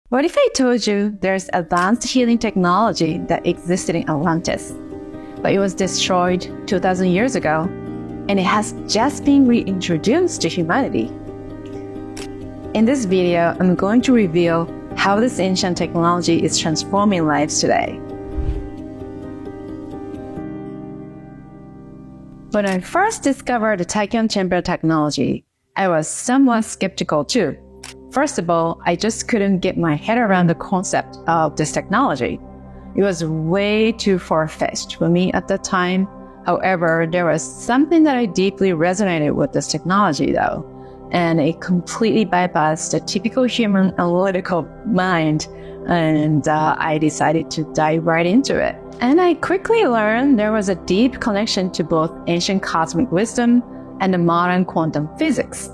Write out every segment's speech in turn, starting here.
What if I told you there's advanced healing technology that existed in Atlantis, but it was destroyed 2,000 years ago, and it has just been reintroduced to humanity? In this video, I'm going to reveal how this ancient technology is transforming lives today. When I first discovered the Tachyon chamber technology, I was somewhat skeptical too. First of all, I just couldn't get my head around the concept of this technology. It was way too far-fetched for me at the time. However, there was something that I deeply resonated with this technology though, and it completely bypassed the typical human analytical mind, and I decided to dive right into it. And I quickly learned there was a deep connection to both ancient cosmic wisdom and the modern quantum physics.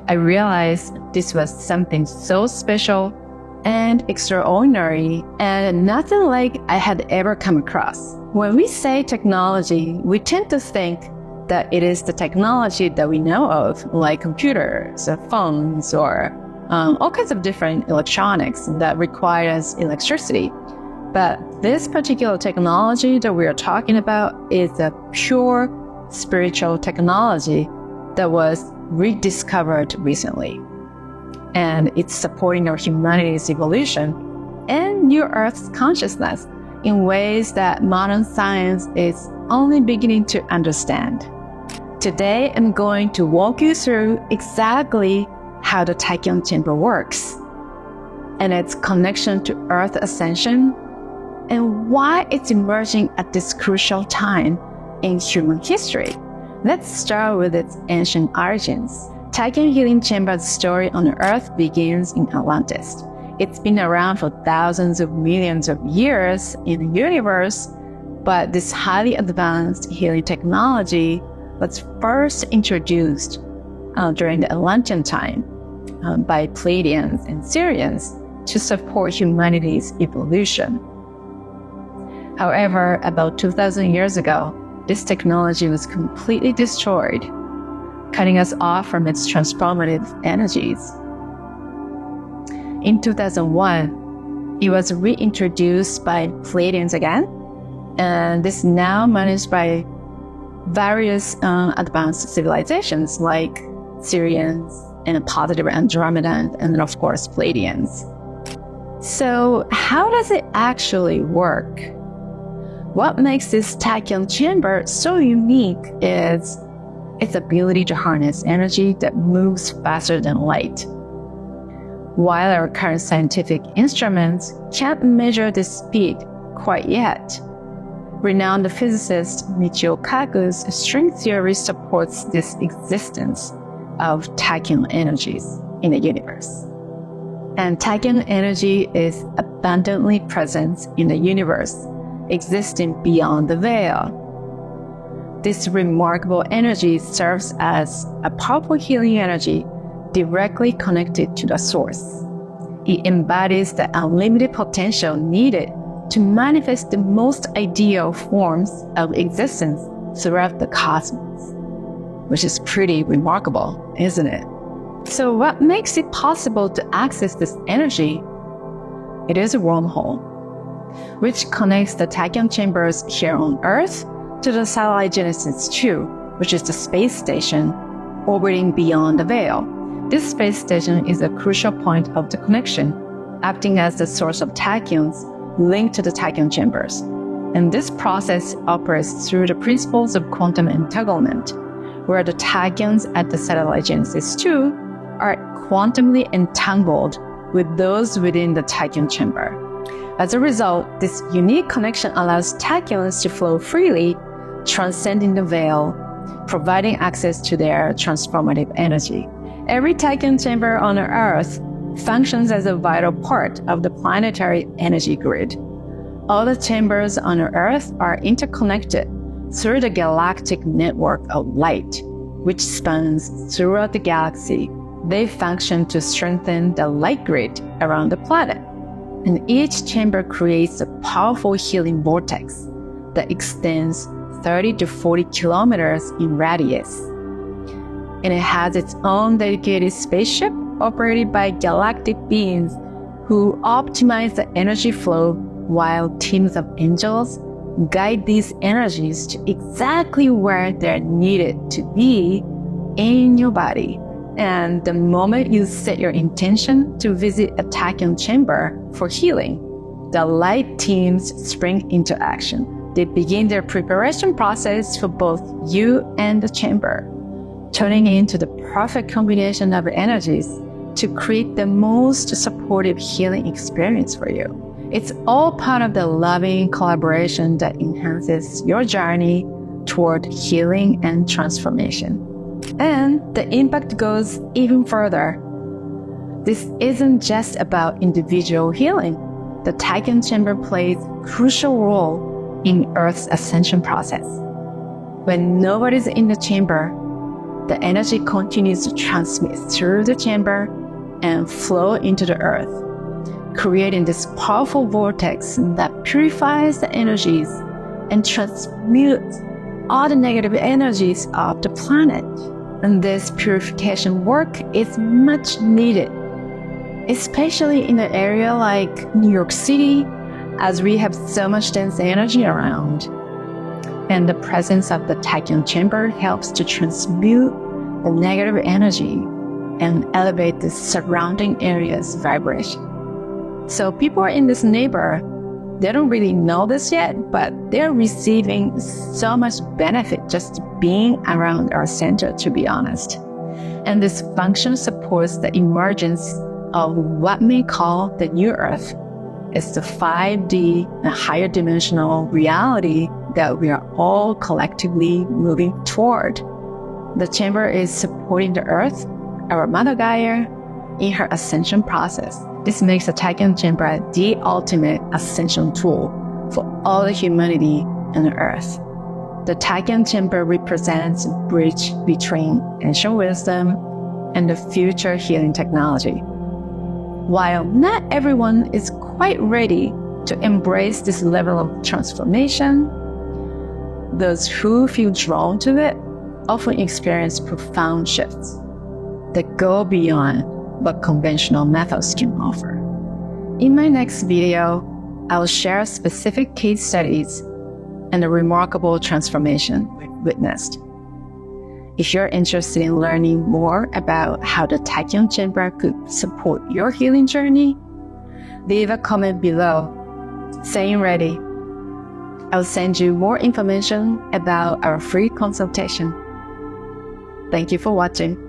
I realized this was something so special and extraordinary and nothing like I had ever come across. When we say technology, we tend to think that it is the technology that we know of, like computers or phones or all kinds of different electronics that requires electricity. But this particular technology that we are talking about is a pure spiritual technology that was rediscovered recently. And it's supporting our humanity's evolution and new Earth's consciousness in ways that modern science is only beginning to understand. Today, I'm going to walk you through exactly how the Tachyon chamber works and its connection to Earth ascension and why it's emerging at this crucial time in human history. Let's start with its ancient origins. Tachyon healing chamber's story on Earth begins in Atlantis. It's been around for thousands of millions of years in the universe, but this highly advanced healing technology was first introduced during the Atlantean time by Pleiadians and Sirians to support humanity's evolution. However, about 2,000 years ago, this technology was completely destroyed, cutting us off from its transformative energies. In 2001, it was reintroduced by Pleiadians again, and this is now managed by various advanced civilizations like Sirians and Positive Andromedan, and then of course Pleiadians. So how does it actually work? What makes this Tachyon chamber so unique is its ability to harness energy that moves faster than light. While our current scientific instruments can't measure this speed quite yet, renowned physicist Michio Kaku's string theory supports this existence of Tachyon energies in the universe. And Tachyon energy is abundantly present in the universe, existing beyond the veil. This remarkable energy serves as a powerful healing energy directly connected to the source. It embodies the unlimited potential needed to manifest the most ideal forms of existence throughout the cosmos, which is pretty remarkable, isn't it? So what makes it possible to access this energy? It is a wormhole, which connects the Tachyon chambers here on Earth to the satellite Genesis 2, which is the space station orbiting beyond the veil. This space station is a crucial point of the connection, acting as the source of tachyons linked to the Tachyon chambers. And this process operates through the principles of quantum entanglement, where the tachyons at the satellite Genesis 2 are quantumly entangled with those within the Tachyon chamber. As a result, this unique connection allows tachyons to flow freely, transcending the veil, providing access to their transformative energy. Every Tachyon chamber on Earth functions as a vital part of the planetary energy grid. All the chambers on Earth are interconnected through the galactic network of light, which spans throughout the galaxy. They function to strengthen the light grid around the planet. And each chamber creates a powerful healing vortex that extends 30 to 40 kilometers in radius. And it has its own dedicated spaceship operated by galactic beings who optimize the energy flow while teams of angels guide these energies to exactly where they're needed to be in your body. And the moment you set your intention to visit a Tachyon chamber for healing, the light teams spring into action. They begin their preparation process for both you and the chamber, turning it into the perfect combination of energies to create the most supportive healing experience for you. It's all part of the loving collaboration that enhances your journey toward healing and transformation. And the impact goes even further. This isn't just about individual healing. The Tachyon chamber plays a crucial role in Earth's ascension process. When nobody's in the chamber, the energy continues to transmit through the chamber and flow into the Earth, creating this powerful vortex that purifies the energies and transmutes all the negative energies of the planet. And this purification work is much needed, especially in an area like New York City, as we have so much dense energy around. And the presence of the Tachyon chamber helps to transmute the negative energy and elevate the surrounding area's vibration. So people in this neighborhood, they don't really know this yet, but they're receiving so much benefit just being around our center, to be honest. And this function supports the emergence of what we call the new Earth. It's the 5D and higher dimensional reality that we are all collectively moving toward. The chamber is supporting the Earth, our Mother Gaia, in her ascension process. This makes the Tachyon chamber the ultimate ascension tool for all the humanity and the Earth. The Tachyon chamber represents a bridge between ancient wisdom and the future healing technology. While not everyone is quite ready to embrace this level of transformation, those who feel drawn to it often experience profound shifts that go beyond what conventional methods can offer. In my next video, I will share specific case studies and the remarkable transformation we've witnessed. If you're interested in learning more about how the Tachyon chamber could support your healing journey, leave a comment below saying ready. I'll send you more information about our free consultation. Thank you for watching.